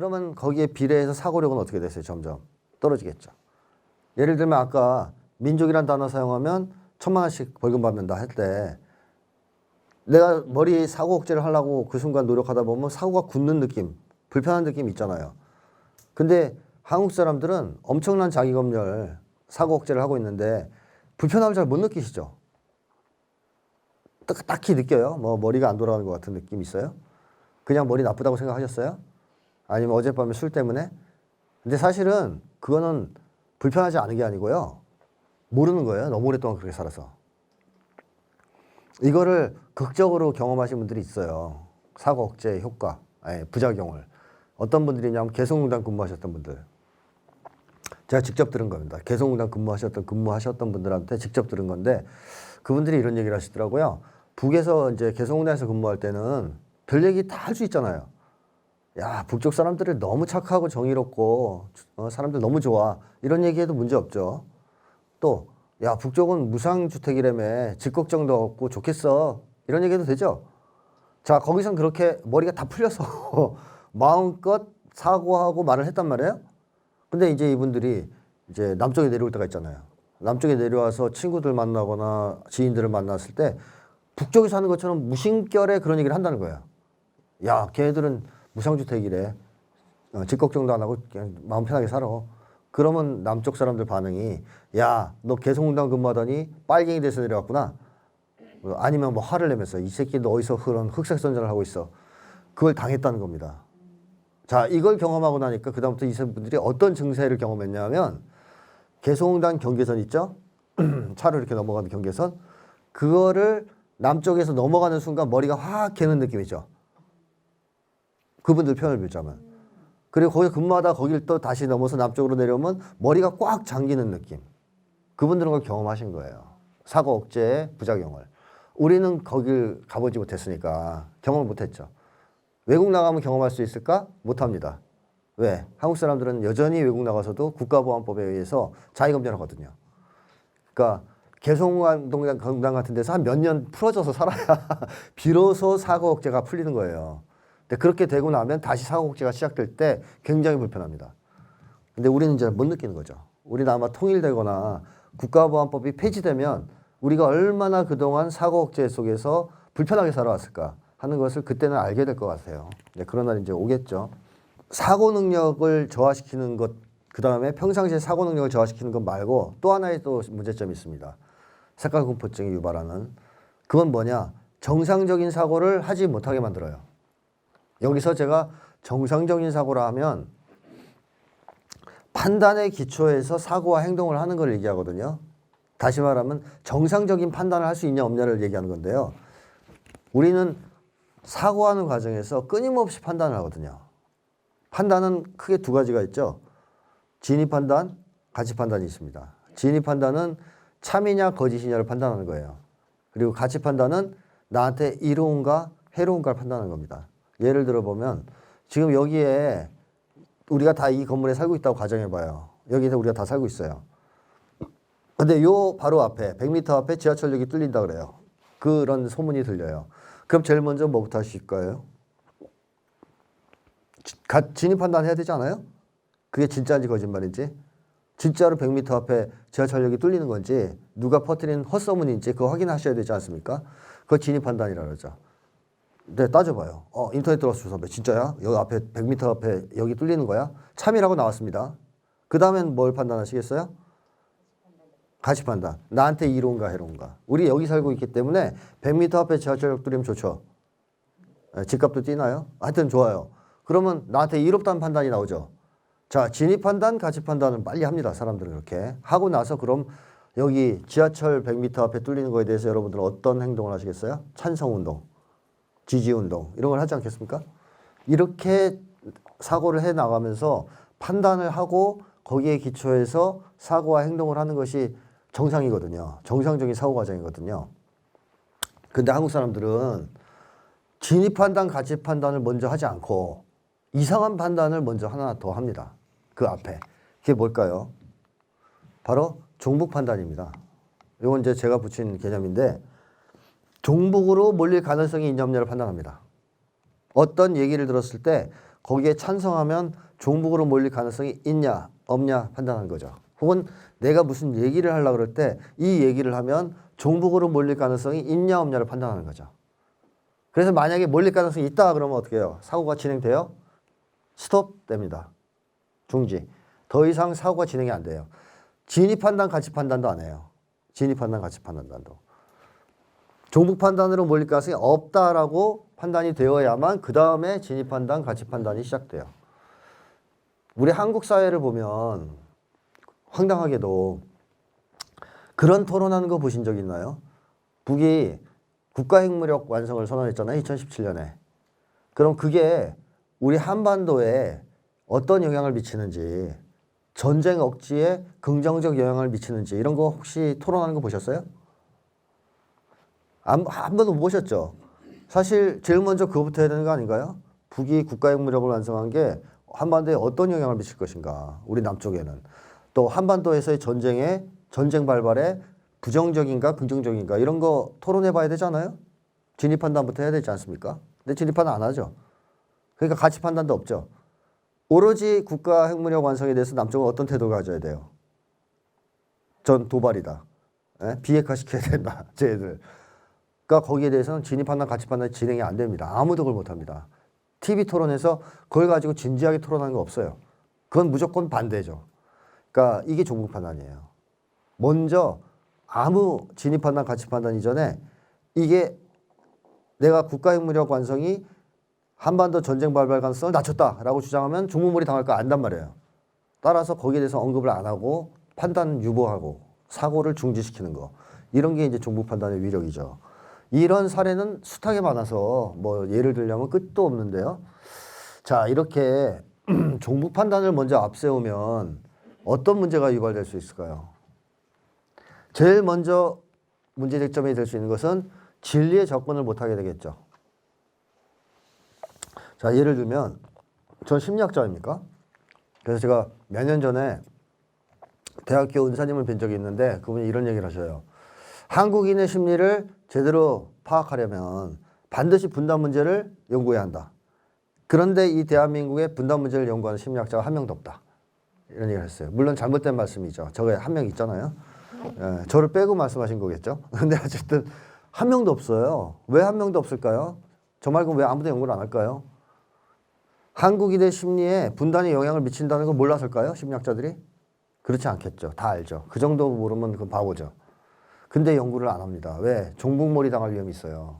그러면 거기에 비례해서 사고력은 어떻게 됐어요? 점점 떨어지겠죠. 예를 들면 아까 민족이란 단어 사용하면 1,000만 원씩 벌금 받는다 할 때 내가 머리 사고 억제를 하려고 그 순간 노력하다 보면 사고가 굳는 느낌, 불편한 느낌 있잖아요. 근데 한국 사람들은 엄청난 자기검열, 사고 억제를 하고 있는데 불편함을 잘 못 느끼시죠? 딱히 느껴요? 뭐 머리가 안 돌아가는 것 같은 느낌 있어요? 그냥 머리 나쁘다고 생각하셨어요? 아니면 어젯밤에 술 때문에? 근데 사실은 그거는 불편하지 않은 게 아니고요. 모르는 거예요. 너무 오랫동안 그렇게 살아서. 이거를 극적으로 경험하신 분들이 있어요. 사고 억제 효과, 아니, 부작용을. 어떤 분들이냐면 개성공단 근무하셨던 분들. 제가 직접 들은 겁니다. 개성공단 근무하셨던 분들한테 직접 들은 건데 그분들이 이런 얘기를 하시더라고요. 북에서 이제 개성공단에서 근무할 때는 별 얘기 다 할 수 있잖아요. 야, 북쪽 사람들이 너무 착하고 정의롭고 사람들 너무 좋아. 이런 얘기해도 문제 없죠. 또 야, 북쪽은 무상주택이라며 집 걱정도 없고 좋겠어. 이런 얘기해도 되죠. 자, 거기선 그렇게 머리가 다 풀려서 마음껏 사고하고 말을 했단 말이에요. 근데 이제 이분들이 이제 남쪽에 내려올 때가 있잖아요. 남쪽에 내려와서 친구들 만나거나 지인들을 만났을 때 북쪽에 사는 것처럼 무심결에 그런 얘기를 한다는 거예요. 야, 걔네들은 무상주택이래. 집 걱정도 안 하고 그냥 마음 편하게 살아. 그러면 남쪽 사람들 반응이 야, 너 개성공단 근무하더니 빨갱이 돼서 내려왔구나. 아니면 뭐 화를 내면서 이 새끼 너 어디서 그런 흑색선전을 하고 있어. 그걸 당했다는 겁니다. 자, 이걸 경험하고 나니까 그다음부터 이 분들이 어떤 증세를 경험했냐면 개성공단 경계선 있죠? 차로 이렇게 넘어가는 경계선. 그거를 남쪽에서 넘어가는 순간 머리가 확 개는 느낌이죠. 그분들 표현을 빌자면. 그리고 거기 근무하다 거길 또 다시 넘어서 남쪽으로 내려오면 머리가 꽉 잠기는 느낌. 그분들은 그걸 경험하신 거예요. 사고 억제의 부작용을. 우리는 거길 가보지 못했으니까 경험을 못했죠. 외국 나가면 경험할 수 있을까? 못합니다. 왜? 한국 사람들은 여전히 외국 나가서도 국가보안법에 의해서 자기검열하거든요. 그러니까 개성공단 같은 데서 한 몇 년 풀어져서 살아야 비로소 사고 억제가 풀리는 거예요. 근데 그렇게 되고 나면 다시 사고 억제가 시작될 때 굉장히 불편합니다. 근데 우리는 이제 못 느끼는 거죠. 우리는 아마 통일되거나 국가보안법이 폐지되면 우리가 얼마나 그동안 사고 억제 속에서 불편하게 살아왔을까 하는 것을 그때는 알게 될 것 같아요. 그런 날이 이제 오겠죠. 사고 능력을 저하시키는 것, 그 다음에 평상시에 사고 능력을 저하시키는 것 말고 또 하나의 또 문제점이 있습니다. 색깔공포증이 유발하는. 그건 뭐냐? 정상적인 사고를 하지 못하게 만들어요. 여기서 제가 정상적인 사고라 하면 판단의 기초에서 사고와 행동을 하는 걸 얘기하거든요. 다시 말하면 정상적인 판단을 할 수 있냐 없냐를 얘기하는 건데요. 우리는 사고하는 과정에서 끊임없이 판단을 하거든요. 판단은 크게 두 가지가 있죠. 진위 판단, 가치 판단이 있습니다. 진위 판단은 참이냐 거짓이냐를 판단하는 거예요. 그리고 가치 판단은 나한테 이로운가 해로운가를 판단하는 겁니다. 예를 들어 보면 지금 여기에 우리가 다 이 건물에 살고 있다고 가정해봐요. 여기에 우리가 다 살고 있어요. 근데 요 바로 앞에 100m 앞에 지하철역이 뚫린다 그래요. 그런 소문이 들려요. 그럼 제일 먼저 뭐부터 하실까요? 진입 판단해야 되지 않아요? 그게 진짜인지 거짓말인지. 진짜로 100m 앞에 지하철역이 뚫리는 건지 누가 퍼뜨린 헛소문인지 그거 확인하셔야 되지 않습니까? 그거 진입 판단이라고 그러죠. 네, 따져봐요. 인터넷 들어서 조사해. 진짜야? 여기 앞에 100m 앞에 여기 뚫리는 거야? 참이라고 나왔습니다. 그 다음엔 뭘 판단하시겠어요? 가치 판단. 나한테 이로운가 해로운가. 우리 여기 살고 있기 때문에 100m 앞에 지하철역 뚫리면 좋죠. 집값도 뛰나요? 하여튼 좋아요. 그러면 나한테 이롭다는 판단이 나오죠. 자, 진입 판단, 가치 판단은 빨리 합니다. 사람들은 그렇게. 하고 나서 그럼 여기 지하철 100m 앞에 뚫리는 거에 대해서 여러분들은 어떤 행동을 하시겠어요? 찬성운동, 지지운동 이런 걸 하지 않겠습니까? 이렇게 사고를 해 나가면서 판단을 하고 거기에 기초해서 사고와 행동을 하는 것이 정상이거든요. 정상적인 사고 과정이거든요. 근데 한국 사람들은 진입 판단, 가치 판단을 먼저 하지 않고 이상한 판단을 먼저 하나 더 합니다. 그 앞에. 그게 뭘까요? 바로 종북 판단입니다. 이건 이제 제가 붙인 개념인데 종북으로 몰릴 가능성이 있냐 없냐를 판단합니다. 어떤 얘기를 들었을 때 거기에 찬성하면 종북으로 몰릴 가능성이 있냐 없냐 판단하는 거죠. 혹은 내가 무슨 얘기를 하려고 그럴 때 이 얘기를 하면 종북으로 몰릴 가능성이 있냐 없냐를 판단하는 거죠. 그래서 만약에 몰릴 가능성이 있다 그러면 어떻게 해요? 사고가 진행돼요? 스톱 됩니다. 중지. 더 이상 사고가 진행이 안 돼요. 진입 판단, 가치 판단도 안 해요. 진입 판단, 가치 판단도. 종북 판단으로 몰릴 가능성이 없다라고 판단이 되어야만 그 다음에 진입 판단, 가치 판단이 시작돼요. 우리 한국 사회를 보면 황당하게도 그런 토론하는 거 보신 적 있나요? 북이 국가핵무력 완성을 선언했잖아요. 2017년에. 그럼 그게 우리 한반도에 어떤 영향을 미치는지, 전쟁 억지에 긍정적 영향을 미치는지 이런 거 혹시 토론하는 거 보셨어요? 한 번도 못 보셨죠? 사실 제일 먼저 그거부터 해야 되는 거 아닌가요? 북이 국가핵무력을 완성한 게 한반도에 어떤 영향을 미칠 것인가, 우리 남쪽에는. 또 한반도에서의 전쟁 발발에 부정적인가 긍정적인가 이런 거 토론해 봐야 되잖아요. 진입 판단부터 해야 되지 않습니까? 근데 진입 판단 안 하죠. 그러니까 가치 판단도 없죠. 오로지 국가 핵무력 완성에 대해서 남쪽은 어떤 태도를 가져야 돼요? 전 도발이다. 비핵화시켜야 된다. 쟤들. 그러니까 거기에 대해서는 진입 판단, 가치 판단이 진행이 안 됩니다. 아무도 그걸 못합니다. TV 토론에서 그걸 가지고 진지하게 토론하는 거 없어요. 그건 무조건 반대죠. 그러니까 이게 종북 판단이에요. 먼저 아무 진입 판단, 가치 판단 이전에 이게 내가 국가 핵무력 완성이 한반도 전쟁 발발 가능성을 낮췄다라고 주장하면 종북몰이 당할 거 안단 말이에요. 따라서 거기에 대해서 언급을 안 하고 판단 유보하고 사고를 중지시키는 거. 이런 게 이제 종북 판단의 위력이죠. 이런 사례는 숱하게 많아서 뭐 예를 들려면 끝도 없는데요. 자, 이렇게 종북 판단을 먼저 앞세우면 어떤 문제가 유발될 수 있을까요? 제일 먼저 문제점이 될 수 있는 것은 진리에 접근을 못하게 되겠죠. 자, 예를 들면 전 심리학자입니까? 그래서 제가 몇 년 전에 대학교 은사님을 뵌 적이 있는데 그분이 이런 얘기를 하셔요. 한국인의 심리를 제대로 파악하려면 반드시 분단 문제를 연구해야 한다. 그런데 이 대한민국의 분단 문제를 연구하는 심리학자가 한 명도 없다. 이런 얘기를 했어요. 물론 잘못된 말씀이죠. 저게 한 명 있잖아요. 저를 빼고 말씀하신 거겠죠. 근데 어쨌든 한 명도 없어요. 왜 한 명도 없을까요? 저 말고 왜 아무도 연구를 안 할까요? 한국인의 심리에 분단이 영향을 미친다는 걸 몰랐을까요? 심리학자들이? 그렇지 않겠죠. 다 알죠. 그 정도 모르면 그건 바보죠. 근데 연구를 안 합니다. 왜? 종북몰이 당할 위험이 있어요.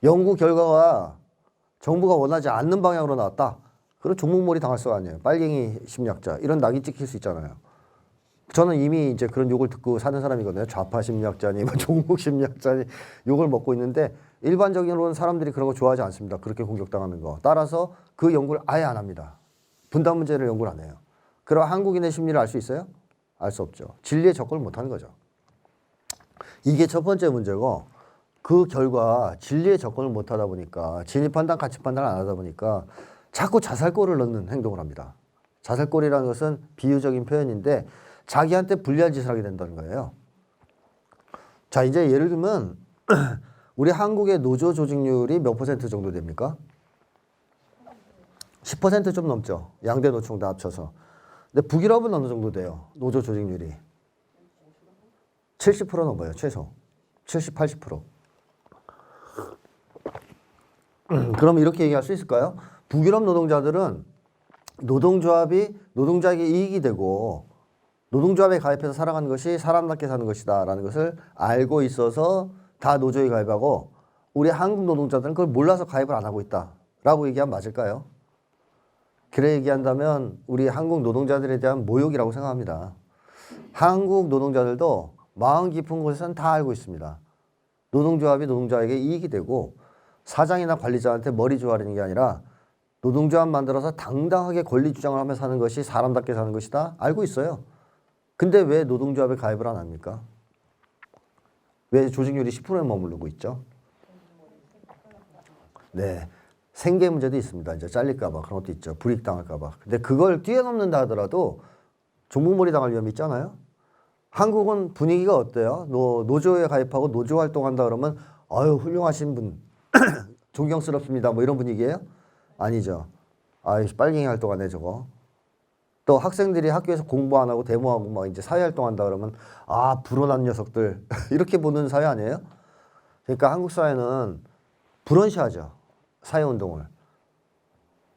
연구 결과가 정부가 원하지 않는 방향으로 나왔다. 그럼 종북몰이 당할 수 아니에요. 빨갱이 심리학자. 이런 낙이 찍힐 수 있잖아요. 저는 이미 이제 그런 욕을 듣고 사는 사람이거든요. 좌파 심리학자니, 종북 심리학자니 욕을 먹고 있는데 일반적으로는 사람들이 그런 거 좋아하지 않습니다. 그렇게 공격당하는 거. 따라서 그 연구를 아예 안 합니다. 분단 문제를 연구를 안 해요. 그럼 한국인의 심리를 알 수 있어요? 알 수 없죠. 진리에 접근을 못하는 거죠. 이게 첫 번째 문제고 그 결과 진리에 접근을 못하다 보니까 진입 판단, 가치 판단을 안 하다 보니까 자꾸 자살골을 넣는 행동을 합니다. 자살골이라는 것은 비유적인 표현인데 자기한테 불리한 짓을 하게 된다는 거예요. 자, 이제 예를 들면 우리 한국의 노조 조직률이 몇 퍼센트 정도 됩니까? 10% 좀 넘죠. 양대 노총 다 합쳐서. 근데 북유럽은 어느 정도 돼요? 노조 조직률이. 70% 넘어요. 최소. 70, 80%. 그럼 이렇게 얘기할 수 있을까요? 북유럽 노동자들은 노동조합이 노동자에게 이익이 되고 노동조합에 가입해서 살아가는 것이 사람답게 사는 것이다 라는 것을 알고 있어서 다 노조에 가입하고 우리 한국 노동자들은 그걸 몰라서 가입을 안 하고 있다 라고 얘기하면 맞을까요? 그래 얘기한다면 우리 한국 노동자들에 대한 모욕이라고 생각합니다. 한국 노동자들도 마음 깊은 곳에서는 다 알고 있습니다. 노동조합이 노동자에게 이익이 되고 사장이나 관리자한테 머리 조아리는 게 아니라 노동조합 만들어서 당당하게 권리 주장을 하며 사는 것이 사람답게 사는 것이다 알고 있어요. 근데 왜 노동조합에 가입을 안 합니까? 왜 조직률이 10%에 머무르고 있죠? 네, 생계 문제도 있습니다. 이제 잘릴까 봐 그런 것도 있죠. 불이익당할까 봐. 근데 그걸 뛰어넘는다 하더라도 종북몰이 당할 위험이 있잖아요. 한국은 분위기가 어때요? 노조에 가입하고 노조 활동한다 그러면 아유 훌륭하신 분 존경스럽습니다. 뭐 이런 분위기예요? 아니죠. 아이씨 빨갱이 활동하네 저거. 또 학생들이 학교에서 공부 안 하고 데모하고 막 이제 사회 활동한다 그러면 아 불온한 녀석들 이렇게 보는 사회 아니에요? 그러니까 한국 사회는 불온시하죠. 사회 운동을.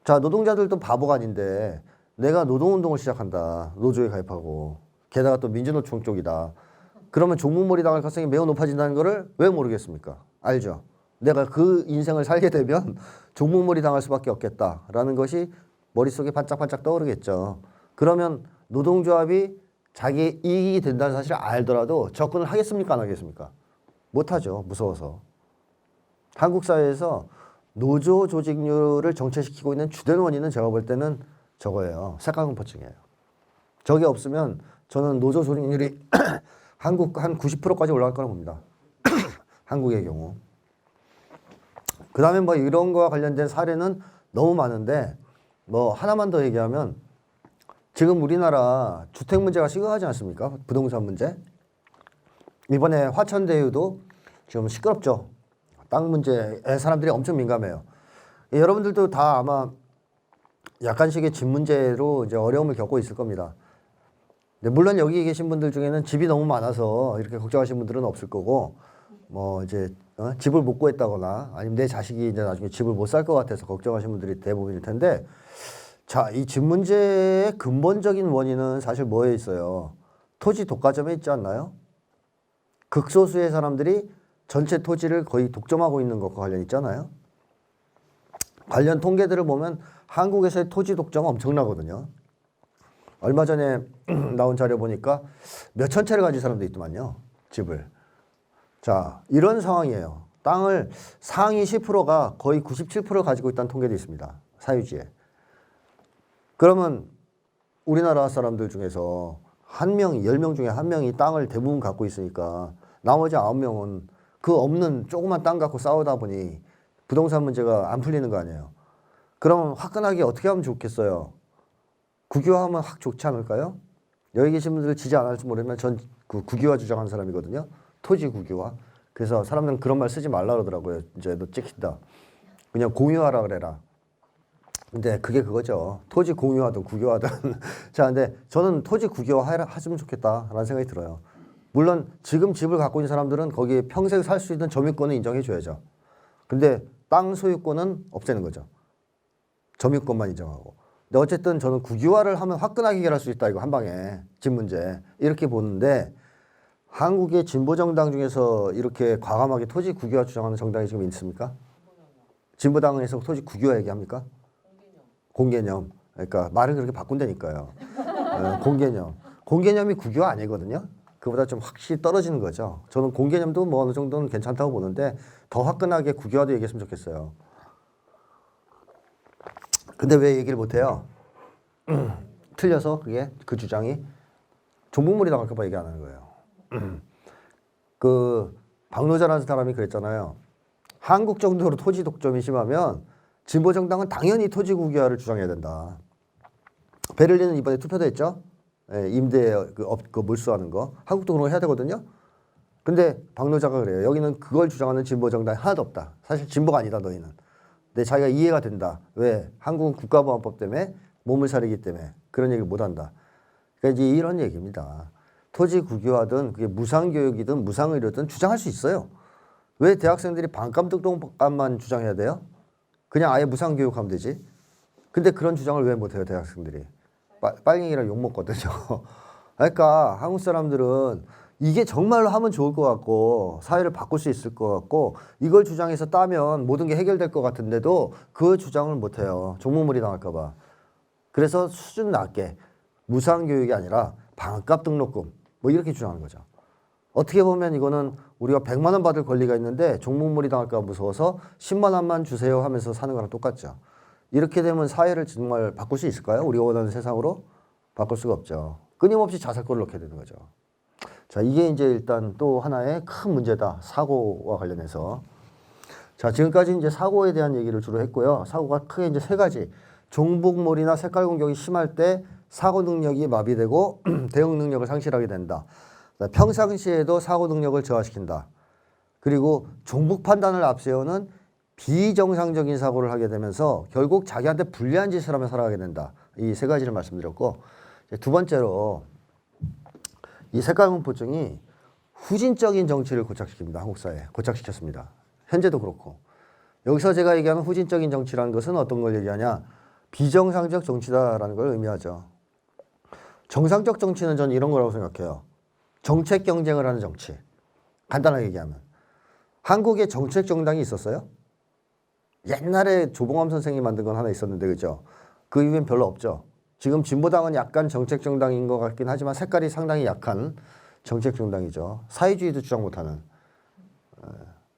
자 노동자들도 바보가 아닌데 내가 노동운동을 시작한다. 노조에 가입하고 게다가 또 민주노총 쪽이다. 그러면 종북몰이 당할 가능성이 매우 높아진다는 거를 왜 모르겠습니까? 알죠. 내가 그 인생을 살게 되면 종북몰이 당할 수밖에 없겠다라는 것이 머릿속에 반짝반짝 떠오르겠죠. 그러면 노동조합이 자기 이익이 된다는 사실을 알더라도 접근을 하겠습니까? 안 하겠습니까? 못하죠. 무서워서. 한국 사회에서 노조 조직률을 정체시키고 있는 주된 원인은 제가 볼 때는 저거예요. 색깔공포증이에요. 저게 없으면 저는 노조 조직률이 한국 한 90%까지 올라갈 거라고 봅니다. 한국의 경우. 그 다음에 뭐 이런 거와 관련된 사례는 너무 많은데 뭐 하나만 더 얘기하면 지금 우리나라 주택 문제가 심각하지 않습니까? 부동산 문제. 이번에 화천대유도 지금 시끄럽죠. 땅 문제에 사람들이 엄청 민감해요. 여러분들도 다 아마 약간씩의 집 문제로 이제 어려움을 겪고 있을 겁니다. 근데 물론 여기 계신 분들 중에는 집이 너무 많아서 이렇게 걱정하시는 분들은 없을 거고, 뭐 이제 집을 못 구했다거나 아니면 내 자식이 이제 나중에 집을 못 살 것 같아서 걱정하시는 분들이 대부분일 텐데, 자, 이 집 문제의 근본적인 원인은 사실 뭐에 있어요? 토지 독과점에 있지 않나요? 극소수의 사람들이 전체 토지를 거의 독점하고 있는 것과 관련 있잖아요. 관련 통계들을 보면 한국에서의 토지 독점은 엄청나거든요. 얼마 전에 나온 자료 보니까 몇천 채를 가진 사람도 있더만요. 집을. 자, 이런 상황이에요. 땅을 상위 10%가 거의 97% 가지고 있다는 통계도 있습니다. 사유지에. 그러면 우리나라 사람들 중에서 한 명이, 10명 중에 한 명이 땅을 대부분 갖고 있으니까 나머지 9명은 그 없는 조그만 땅 갖고 싸우다 보니 부동산 문제가 안 풀리는 거 아니에요. 그럼 화끈하게 어떻게 하면 좋겠어요? 국유화하면 확 좋지 않을까요? 여기 계신 분들 지지 안 할지 모르지만 전 그 국유화 주장하는 사람이거든요. 토지 국유화. 그래서 사람들은 그런 말 쓰지 말라 그러더라고요. 이제 너 찍힌다. 그냥 공유하라 그래라. 근데 그게 그거죠. 토지 공유하든 국유하든. 자, 근데 저는 토지 국유화 하시면 좋겠다라는 생각이 들어요. 물론 지금 집을 갖고 있는 사람들은 거기에 평생 살 수 있는 점유권을 인정해 줘야죠. 근데 땅 소유권은 없애는 거죠. 점유권만 인정하고. 근데 어쨌든 저는 국유화를 하면 화끈하게 해결할 수 있다. 이거 한 방에 집 문제 이렇게 보는데 한국의 진보 정당 중에서 이렇게 과감하게 토지 국유화 주장하는 정당이 지금 있습니까? 진보당에서 토지 국유화 얘기합니까? 공개념. 그러니까 말을 그렇게 바꾼다니까요. 공개념. 공개념이 국유화 아니거든요. 그보다 좀 확실히 떨어지는 거죠. 저는 공개념도 뭐 어느 정도는 괜찮다고 보는데 더 화끈하게 국유화도 얘기했으면 좋겠어요. 근데 왜 얘기를 못해요? 틀려서 그게 그 주장이 종북몰이 당할까 봐 얘기 안 하는 거예요. 그 박노자라는 사람이 그랬잖아요. 한국 정도로 토지 독점이 심하면 진보 정당은 당연히 토지 국유화를 주장해야 된다. 베를린은 이번에 투표도 했죠. 예, 임대 그 몰수하는 거. 한국도 그런 거 해야 되거든요. 근데 박노자가 그래요. 여기는 그걸 주장하는 진보 정당이 하나도 없다. 사실 진보가 아니다 너희는. 근데 자기가 이해가 된다. 왜? 한국은 국가보안법 때문에 몸을 사리기 때문에 그런 얘기를 못한다. 그러니까 이제 이런 얘기입니다. 토지 국유화든 그게 무상교육이든 무상의료든 주장할 수 있어요. 왜 대학생들이 반값 등록값만 주장해야 돼요? 그냥 아예 무상교육하면 되지. 근데 그런 주장을 왜 못해요 대학생들이? 빨갱이라 욕먹거든요. 그러니까 한국 사람들은 이게 정말로 하면 좋을 것 같고 사회를 바꿀 수 있을 것 같고 이걸 주장해서 따면 모든 게 해결될 것 같은데도 그 주장을 못해요. 종북몰이 당할까 봐. 그래서 수준 낮게 무상교육이 아니라 반값 등록금 뭐 이렇게 주장하는 거죠. 어떻게 보면 이거는 우리가 100만 원 받을 권리가 있는데 종북몰이 당할까 무서워서 10만 원만 주세요 하면서 사는 거랑 똑같죠. 이렇게 되면 사회를 정말 바꿀 수 있을까요? 우리가 원하는 세상으로 바꿀 수가 없죠. 끊임없이 자살골을 넣게 되는 거죠. 자, 이게 이제 일단 또 하나의 큰 문제다. 사고와 관련해서. 자, 지금까지 이제 사고에 대한 얘기를 주로 했고요. 사고가 크게 이제 세 가지. 종북몰이나 색깔 공격이 심할 때 사고 능력이 마비되고 대응 능력을 상실하게 된다. 평상시에도 사고 능력을 저하시킨다. 그리고 종북 판단을 앞세우는 비정상적인 사고를 하게 되면서 결국 자기한테 불리한 짓을 하며 살아가게 된다. 이 세 가지를 말씀드렸고, 이제 두 번째로 이 색깔공포증이 후진적인 정치를 고착시킵니다. 한국 사회에 고착시켰습니다. 현재도 그렇고. 여기서 제가 얘기하는 후진적인 정치라는 것은 어떤 걸 얘기하냐? 비정상적 정치다라는 걸 의미하죠. 정상적 정치는 저는 이런 거라고 생각해요. 정책 경쟁을 하는 정치. 간단하게 얘기하면. 한국에 정책 정당이 있었어요? 옛날에 조봉암 선생이 만든 건 하나 있었는데, 그죠? 그 이후엔 별로 없죠. 지금 진보당은 약간 정책 정당인 것 같긴 하지만 색깔이 상당히 약한 정책 정당이죠. 사회주의도 주장 못하는.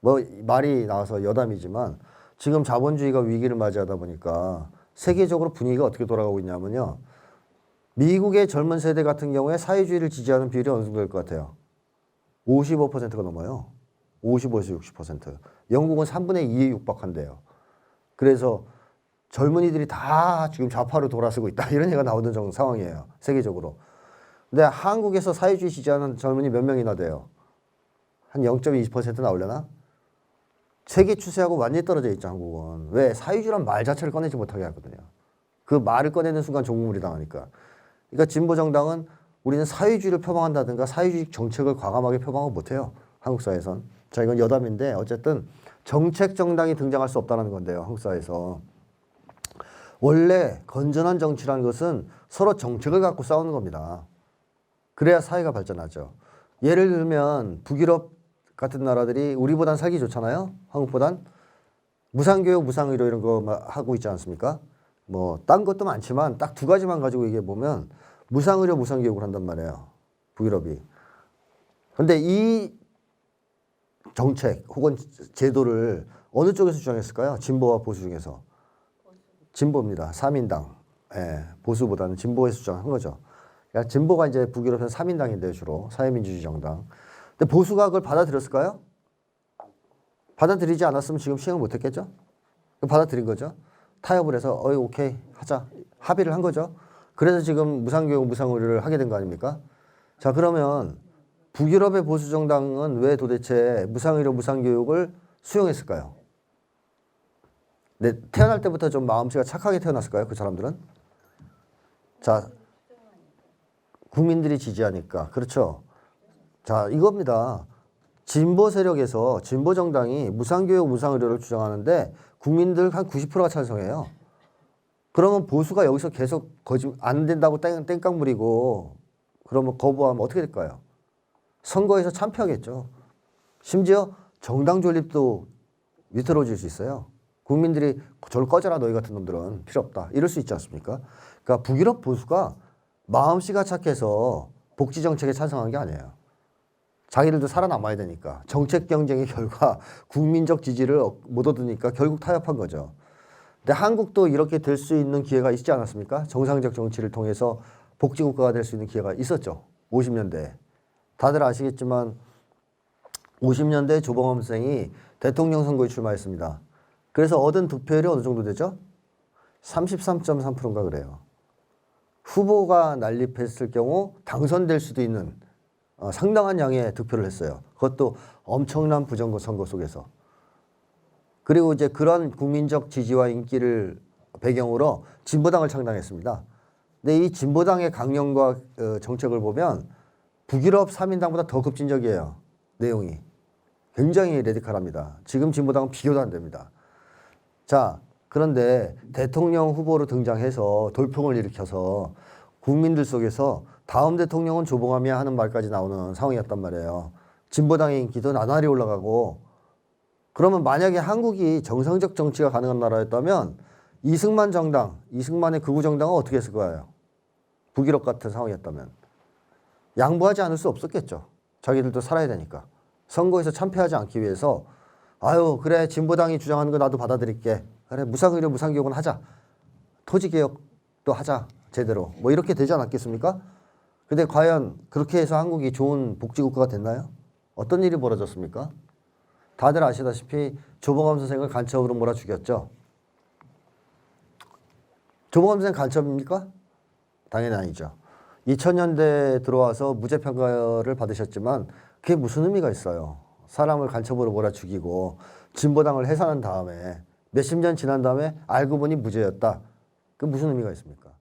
뭐 말이 나와서 여담이지만 지금 자본주의가 위기를 맞이하다 보니까 세계적으로 분위기가 어떻게 돌아가고 있냐면요. 미국의 젊은 세대 같은 경우에 사회주의를 지지하는 비율이 어느 정도 될 것 같아요? 55%가 넘어요. 55에서 60%. 영국은 3분의 2에 육박한대요. 그래서 젊은이들이 다 지금 좌파로 돌아서고 있다. 이런 얘기가 나오는 상황이에요. 세계적으로. 근데 한국에서 사회주의 지지하는 젊은이 몇 명이나 돼요? 한 0.2% 나오려나? 세계 추세하고 완전히 떨어져 있죠, 한국은. 왜? 사회주의란 말 자체를 꺼내지 못하게 하거든요. 그 말을 꺼내는 순간 종국물이 당하니까. 그러니까 진보정당은 우리는 사회주의를 표방한다든가 사회주의 정책을 과감하게 표방하고 못해요. 한국 사회에선. 자, 이건 여담인데 어쨌든 정책 정당이 등장할 수 없다는 건데요. 한국 사회에서. 원래 건전한 정치라는 것은 서로 정책을 갖고 싸우는 겁니다. 그래야 사회가 발전하죠. 예를 들면 북유럽 같은 나라들이 우리보단 살기 좋잖아요. 한국보단. 무상교육, 무상의료 이런 거 하고 있지 않습니까? 뭐 딴 것도 많지만 딱 두 가지만 가지고 얘기해 보면 무상의료, 무상교육을 한단 말이에요. 북유럽이. 그런데 이 정책 혹은 제도를 어느 쪽에서 주장했을까요? 진보와 보수 중에서. 진보입니다. 3인당. 예, 보수보다는 진보에서 주장한 거죠. 그러니까 진보가 이제 북유럽에서 3인당인데요, 주로. 사회민주주의 정당. 근데 보수가 그걸 받아들였을까요? 받아들이지 않았으면 지금 시행을 못 했겠죠? 받아들인 거죠. 타협을 해서, 오케이, 하자. 합의를 한 거죠. 그래서 지금 무상교육, 무상의료를 하게 된 거 아닙니까? 자, 그러면 북유럽의 보수정당은 왜 도대체 무상의료, 무상교육을 수용했을까요? 네, 태어날 때부터 좀 마음씨가 착하게 태어났을까요? 그 사람들은? 자, 국민들이 지지하니까. 그렇죠. 자, 이겁니다. 진보 세력에서 진보 정당이 무상교육, 무상의료를 주장하는데 국민들 한 90%가 찬성해요. 그러면 보수가 여기서 계속 안 된다고 땡깡 부리고 그러면 거부하면 어떻게 될까요? 선거에서 참패하겠죠. 심지어 정당 존립도 위태로워질 수 있어요. 국민들이 저를 꺼져라 너희 같은 놈들은 필요 없다. 이럴 수 있지 않습니까? 그러니까 북유럽 보수가 마음씨가 착해서 복지 정책에 찬성한 게 아니에요. 자기들도 살아남아야 되니까. 정책 경쟁의 결과 국민적 지지를 못 얻으니까 결국 타협한 거죠. 근데 한국도 이렇게 될 수 있는 기회가 있지 않았습니까? 정상적 정치를 통해서 복지국가가 될 수 있는 기회가 있었죠. 50년대에. 다들 아시겠지만 50년대 조봉암 선생이 대통령 선거에 출마했습니다. 그래서 얻은 득표율이 어느 정도 되죠? 33.3%인가 그래요. 후보가 난립했을 경우 당선될 수도 있는 상당한 양의 득표를 했어요. 그것도 엄청난 부정선거 속에서. 그리고 이제 그런 국민적 지지와 인기를 배경으로 진보당을 창당했습니다. 근데 이 진보당의 강령과 정책을 보면 북유럽 3인당보다 더 급진적이에요. 내용이. 굉장히 레디컬합니다. 지금 진보당은 비교도 안 됩니다. 자, 그런데 대통령 후보로 등장해서 돌풍을 일으켜서 국민들 속에서 다음 대통령은 조봉암이야 하는 말까지 나오는 상황이었단 말이에요. 진보당의 인기도 나날이 올라가고 그러면 만약에 한국이 정상적 정치가 가능한 나라였다면 이승만 정당, 이승만의 극우 정당은 어떻게 했을 거예요? 북유럽 같은 상황이었다면. 양보하지 않을 수 없었겠죠. 자기들도 살아야 되니까. 선거에서 참패하지 않기 위해서 아유 그래 진보당이 주장하는 거 나도 받아들일게. 그래 무상의료 무상교육은 하자. 토지개혁도 하자. 제대로. 뭐 이렇게 되지 않았겠습니까? 근데 과연 그렇게 해서 한국이 좋은 복지국가가 됐나요? 어떤 일이 벌어졌습니까? 다들 아시다시피 조봉암 선생을 간첩으로 몰아 죽였죠. 조봉암 선생 간첩입니까? 당연히 아니죠. 2000년대에 들어와서 무죄 평가를 받으셨지만 그게 무슨 의미가 있어요? 사람을 간첩으로 몰아 죽이고 진보당을 해산한 다음에 몇십 년 지난 다음에 알고 보니 무죄였다. 그 무슨 의미가 있습니까?